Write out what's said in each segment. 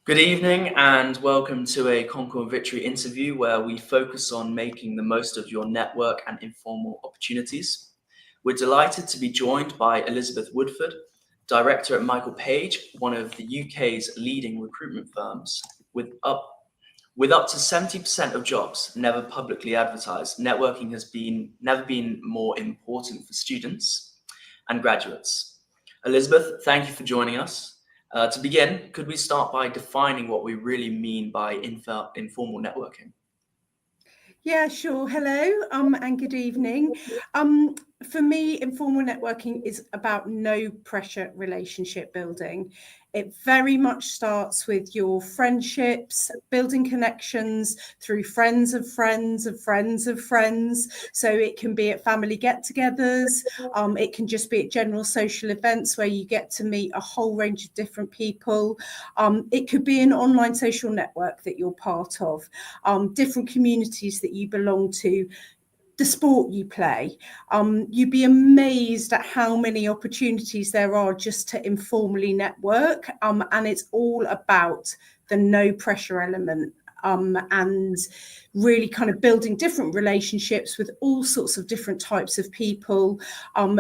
Good evening and welcome to a Concord and Victory interview where we focus on making the most of your network and informal opportunities. We're delighted to be joined by Elizabeth Woodforde, Director at Michael Page, one of the UK's leading recruitment firms. With up to 70% of jobs never publicly advertised, networking has never been more important for students and graduates. Elizabeth, thank you for joining us. To begin, could we start by defining what we really mean by informal networking? Yeah, sure. Hello, and good evening. For me, informal networking is about no pressure relationship building. It very much starts with your friendships, building connections through friends of friends of friends of friends. So it can be at family get-togethers. It can just be at general social events where you get to meet a whole range of different people. It could be an online social network that you're part of, different communities that you belong to, the sport you play. You'd be amazed at how many opportunities there are just to informally network, and it's all about the no pressure element, and really kind of building different relationships with all sorts of different types of people,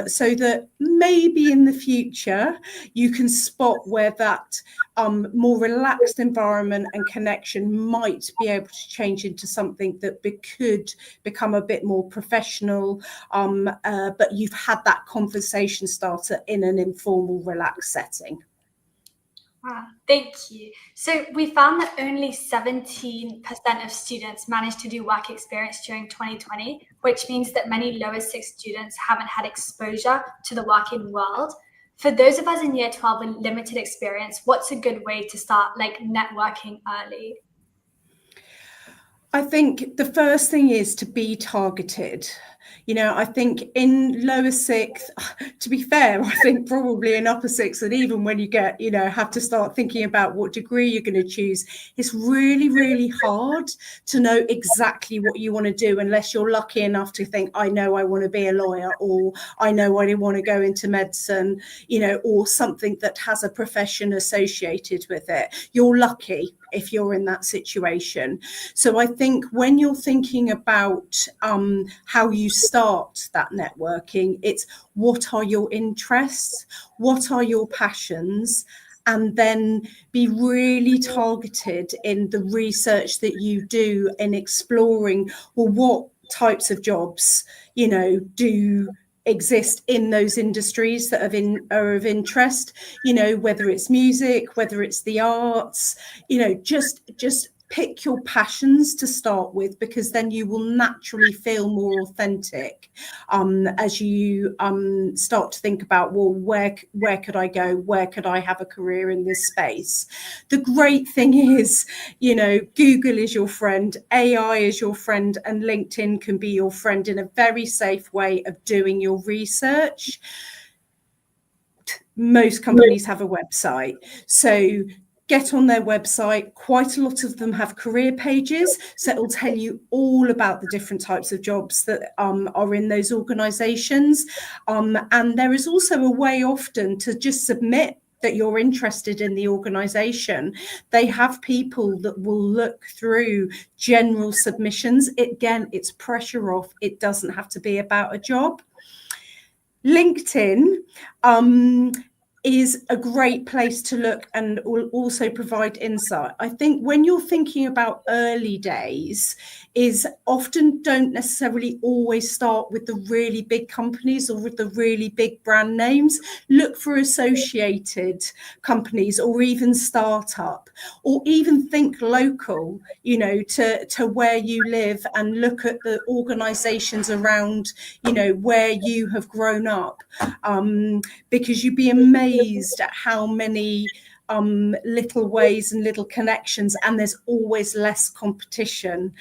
so that maybe in the future you can spot where that more relaxed environment and connection might be able to change into something that could become a bit more professional, but you've had that conversation starter in an informal, relaxed setting. Wow, thank you. So we found that only 17% of students managed to do work experience during 2020, which means that many lower six students haven't had exposure to the working world. For those of us in year 12 with limited experience, what's a good way to start networking early? I think the first thing is to be targeted. I think in lower sixth, to be fair, I think probably in upper sixth, and even when you get, have to start thinking about what degree you're going to choose, it's really, really hard to know exactly what you want to do unless you're lucky enough to think, I know I want to be a lawyer, or I know I want to go into medicine, or something that has a profession associated with it. You're lucky if you're in that situation. So I think when you're thinking about how you start that networking, it's what are your interests, what are your passions, and then be really targeted in the research that you do in exploring, well, what types of jobs, do exist in those industries that are of interest, whether it's music, whether it's the arts, just pick your passions to start with, because then you will naturally feel more authentic as you start to think about, well, where could I go? Where could I have a career in this space? The great thing is, Google is your friend, AI is your friend, and LinkedIn can be your friend in a very safe way of doing your research. Most companies have a website, so get on their website. Quite a lot of them have career pages, so it'll tell you all about the different types of jobs that are in those organizations. And there is also a way often to just submit that you're interested in the organization. They have people that will look through general submissions. Again, it's pressure off. It doesn't have to be about a job. LinkedIn is a great place to look and will also provide insight. I think when you're thinking about early days, is often don't necessarily always start with the really big companies or with the really big brand names. Look for associated companies or even startup, or even think local, to where you live, and look at the organizations around, where you have grown up, because you'd be amazed at how many little ways and little connections, and there's always less competition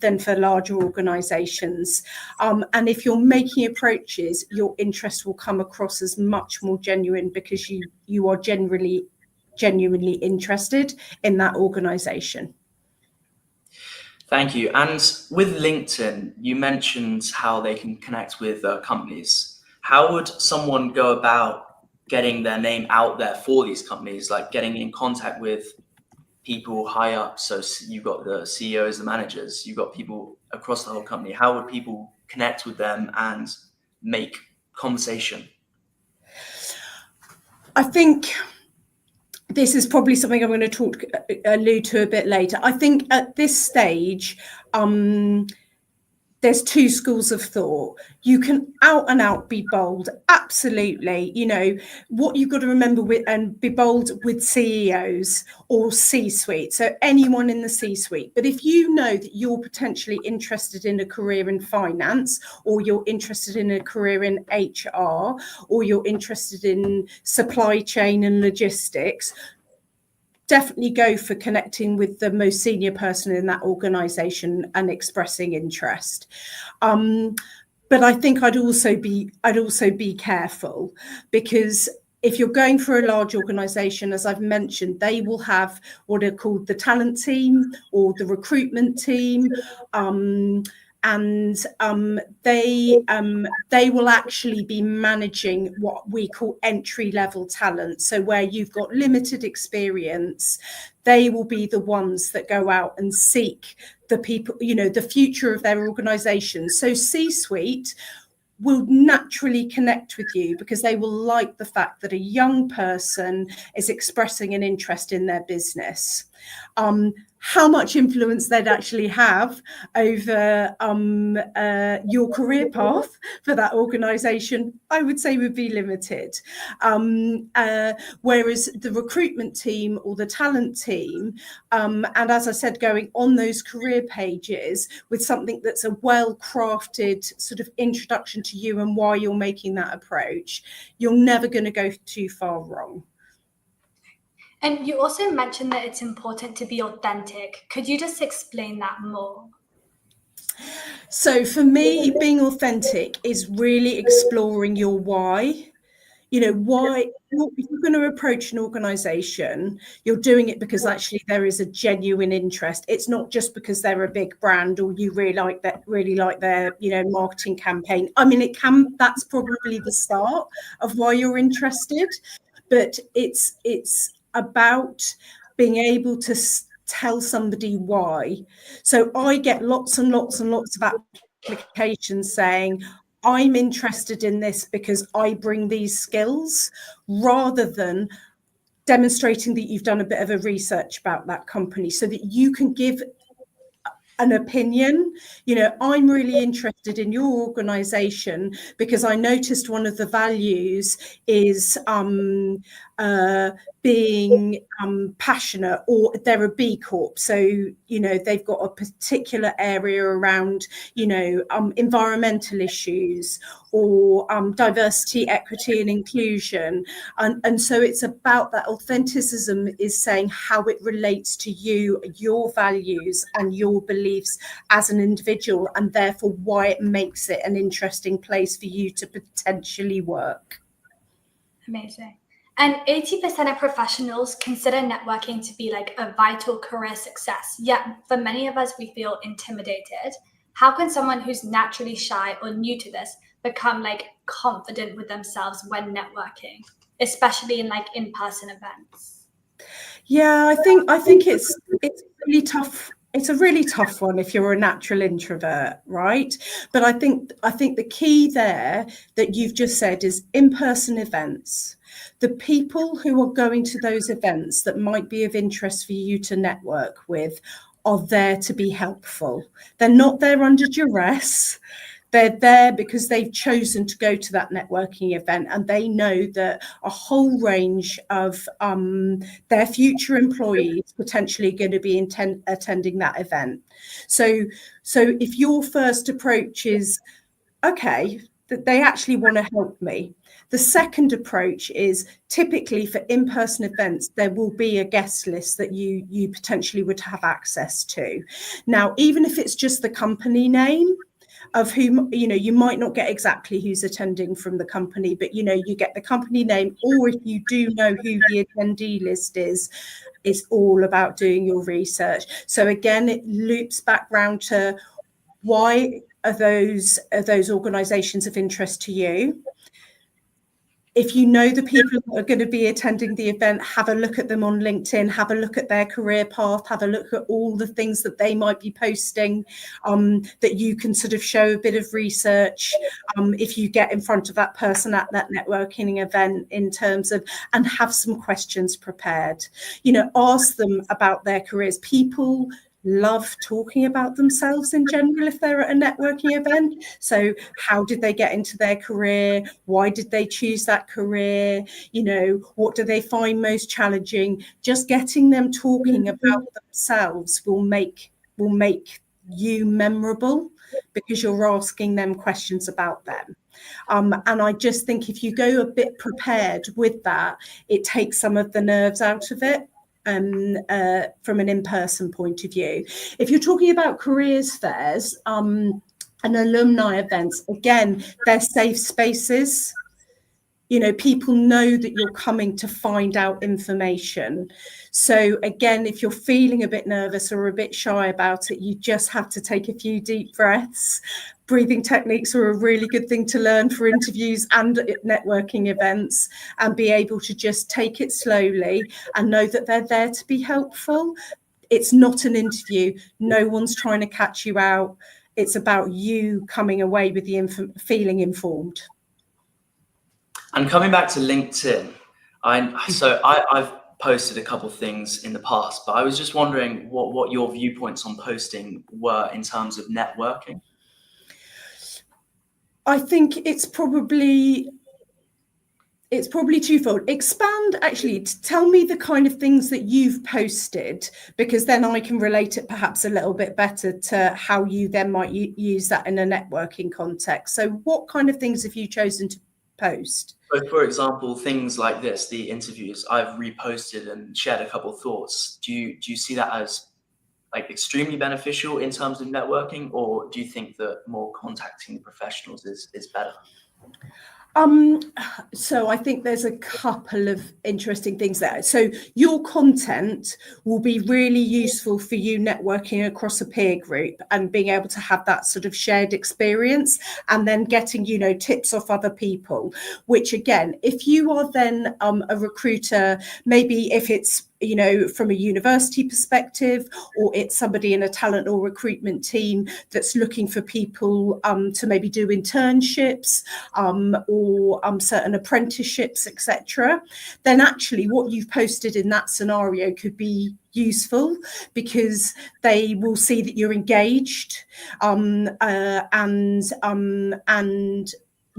than for larger organizations. And if you're making approaches, your interest will come across as much more genuine, because you are genuinely interested in that organization. Thank you. And with LinkedIn, you mentioned how they can connect with companies. How would someone go about getting their name out there for these companies, like getting in contact with people high up, so you've got the CEOs, the managers, you've got people across the whole company, how would people connect with them and make conversation? I think this is probably something I'm going to allude to a bit later. I think at this stage, there's two schools of thought. You can out and out be bold, absolutely. You know, what you've got to remember and be bold with CEOs or C-suite, so anyone in the C-suite. But if you know that you're potentially interested in a career in finance, or you're interested in a career in HR, or you're interested in supply chain and logistics, definitely go for connecting with the most senior person in that organisation and expressing interest. But I think I'd also be careful, because if you're going for a large organisation, as I've mentioned, they will have what are called the talent team or the recruitment team. And they will actually be managing what we call entry-level talent. So where you've got limited experience, they will be the ones that go out and seek the people, you know, the future of their organisation. So C-suite will naturally connect with you because they will like the fact that a young person is expressing an interest in their business. How much influence they'd actually have over your career path for that organisation, I would say would be limited. Whereas the recruitment team or the talent team, and as I said, going on those career pages with something that's a well-crafted sort of introduction to you and why you're making that approach, you're never going to go too far wrong. And you also mentioned that it's important to be authentic. Could you just explain that more? So for me, being authentic is really exploring your why. You know, why, if you're going to approach an organisation, you're doing it because actually there is a genuine interest. It's not just because they're a big brand or you really like their, you know, marketing campaign. I mean, that's probably the start of why you're interested, but it's about being able to tell somebody why. So I get lots and lots and lots of applications saying, I'm interested in this because I bring these skills, rather than demonstrating that you've done a bit of a research about that company so that you can give an opinion. You know, I'm really interested in your organisation because I noticed one of the values is being passionate, or they're a B Corp. So, you know, they've got a particular area around, you know, environmental issues or diversity, equity and inclusion. And so it's about that authenticism, is saying how it relates to you, your values and your beliefs as an individual, and therefore why it makes it an interesting place for you to potentially work. Amazing. And 80% of professionals consider networking to be like a vital career success. Yet for many of us, we feel intimidated. How can someone who's naturally shy or new to this become like confident with themselves when networking, especially in like in-person events? Yeah, I think it's really tough. It's a really tough one if you're a natural introvert, right? But I think the key there that you've just said is in-person events. The people who are going to those events that might be of interest for you to network with are there to be helpful. They're not there under duress. They're there because they've chosen to go to that networking event, and they know that a whole range of their future employees potentially going to be attending that event. So if your first approach is, okay, that they actually want to help me. The second approach is typically for in-person events, there will be a guest list that you potentially would have access to. Now, even if it's just the company name, of whom, you know, you might not get exactly who's attending from the company, but, you know, you get the company name, or if you do know who the attendee list is, it's all about doing your research. So again, it loops back round to why are those organisations of interest to you? if you know the people that are going to be attending the event, have a look at them on LinkedIn, have a look at their career path, have a look at all the things that they might be posting, that you can sort of show a bit of research if you get in front of that person at that networking event, in terms of, and have some questions prepared. You know, ask them about their careers. People love talking about themselves in general if they're at a networking event. So how did they get into their career? Why did they choose that career? You know, what do they find most challenging? Just getting them talking about themselves will make you memorable, because you're asking them questions about them. And I just think if you go a bit prepared with that, it takes some of the nerves out of it. From an in-person point of view. If you're talking about careers fairs and alumni events, again, they're safe spaces. You know, people know that you're coming to find out information. So again, if you're feeling a bit nervous or a bit shy about it, you just have to take a few deep breaths. Breathing techniques are a really good thing to learn for interviews and networking events, and be able to just take it slowly and know that they're there to be helpful. It's not an interview. No one's trying to catch you out. It's about you coming away with the feeling informed. And coming back to LinkedIn, I've posted a couple of things in the past, but I was just wondering what your viewpoints on posting were in terms of networking. I think it's probably twofold. Expand, actually, tell me the kind of things that you've posted, because then I can relate it perhaps a little bit better to how you then might use that in a networking context. So what kind of things have you chosen to post? So for example, things like this, the interviews, I've reposted and shared a couple of thoughts. Do you see that as like extremely beneficial in terms of networking, or do you think that more contacting professionals is better? So I think there's a couple of interesting things there. So your content will be really useful for you networking across a peer group and being able to have that sort of shared experience, and then getting, you know, tips off other people, which again, if you are then a recruiter, maybe if it's, you know, from a university perspective, or it's somebody in a talent or recruitment team that's looking for people to maybe do internships or certain apprenticeships, etc., then actually what you've posted in that scenario could be useful, because they will see that you're engaged and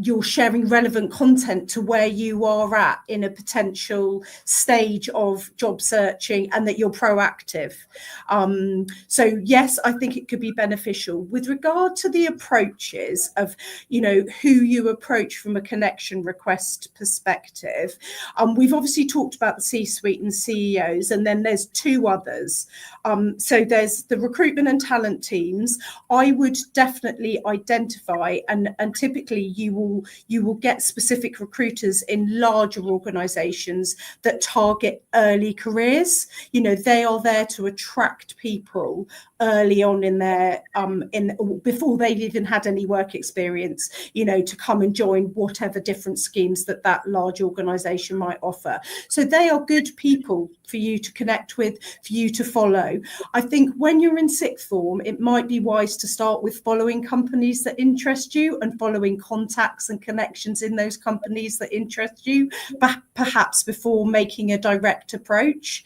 you're sharing relevant content to where you are at in a potential stage of job searching, and that you're proactive. So yes, I think it could be beneficial. With regard to the approaches of, you know, who you approach from a connection request perspective, we've obviously talked about the C-suite and CEOs, and then there's two others. So there's the recruitment and talent teams. I would definitely identify, and typically you will get specific recruiters in larger organizations that target early careers. You know, they are there to attract people early on in their before they've even had any work experience, you know, to come and join whatever different schemes that large organization might offer. So they are good people for you to connect with, for you to follow. I think when you're in sixth form, it might be wise to start with following companies that interest you and following contacts and connections in those companies that interest you, perhaps before making a direct approach.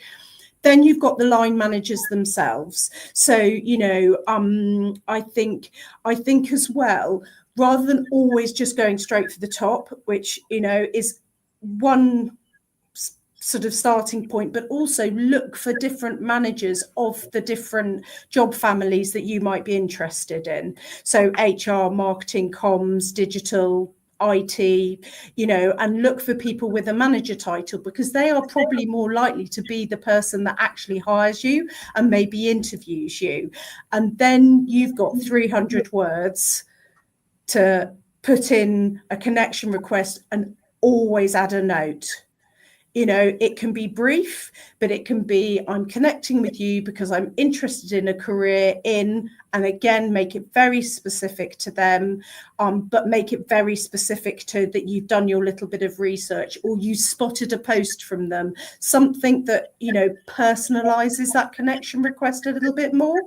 Then you've got the line managers themselves. So, you know, I think as well, rather than always just going straight for the top, which, you know, is one sort of starting point, but also look for different managers of the different job families that you might be interested in. So HR, marketing, comms, digital, IT, you know, and look for people with a manager title, because they are probably more likely to be the person that actually hires you and maybe interviews you. And then you've got 300 words to put in a connection request, and always add a note. it can be brief, but it can be, I'm connecting with you because I'm interested in a career in, and again, make it very specific to them, but make it very specific to that you've done your little bit of research, or you spotted a post from them, something that, personalizes that connection request a little bit more.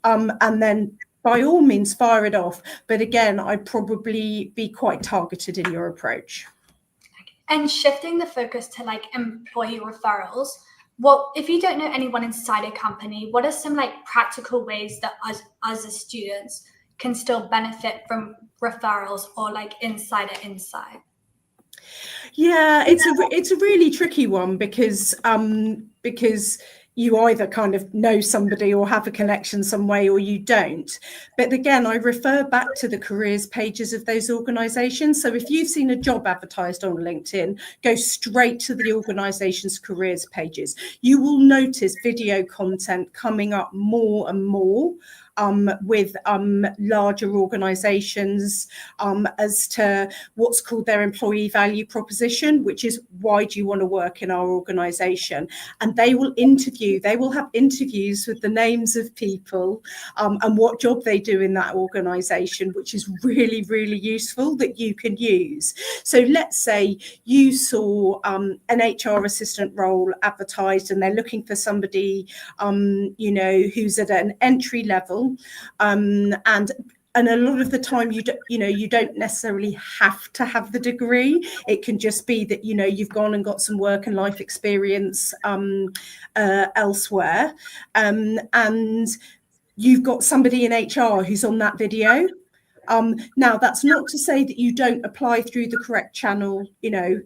And then by all means, fire it off. But again, I'd probably be quite targeted in your approach. And shifting the focus to like employee referrals, if you don't know anyone inside a company, what are some like practical ways that us as students can still benefit from referrals or like insider insight? Yeah, it's a really tricky one because you either kind of know somebody or have a connection some way, or you don't. But again, I refer back to the careers pages of those organisations. So if you've seen a job advertised on LinkedIn, go straight to the organisation's careers pages. You will notice video content coming up more and more with larger organisations as to what's called their employee value proposition, which is, why do you want to work in our organisation? And they will have interviews with the names of people and what job they do in that organisation, which is really, really useful that you can use. So let's say you saw an HR assistant role advertised and they're looking for somebody, who's at an entry level. And a lot of the time you don't necessarily have to have the degree. It can just be that you've gone and got some work and life experience elsewhere, and you've got somebody in HR who's on that video. Now, that's not to say that you don't apply through the correct channel,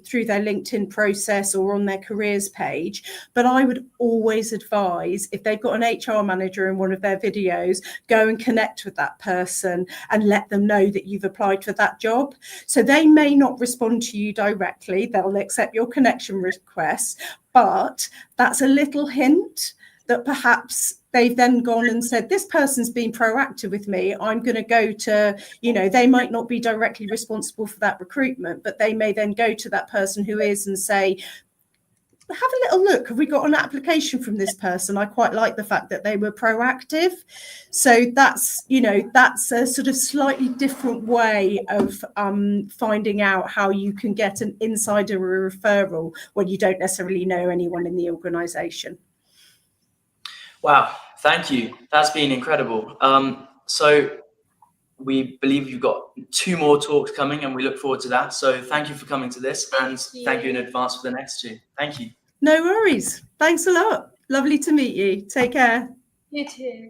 through their LinkedIn process or on their careers page. But I would always advise, if they've got an HR manager in one of their videos, go and connect with that person and let them know that you've applied for that job. So they may not respond to you directly. They'll accept your connection request, but that's a little hint that perhaps they've then gone and said, this person's been proactive with me. I'm going to go to, they might not be directly responsible for that recruitment, but they may then go to that person who is and say, have a little look. Have we got an application from this person? I quite like the fact that they were proactive. So that's a sort of slightly different way of finding out how you can get an insider referral when you don't necessarily know anyone in the organisation. Wow, thank you. That's been incredible. So we believe you've got 2 more talks coming and we look forward to that. So thank you for coming to this, and thank you in advance for the next 2. Thank you. No worries. Thanks a lot. Lovely to meet you. Take care. You too.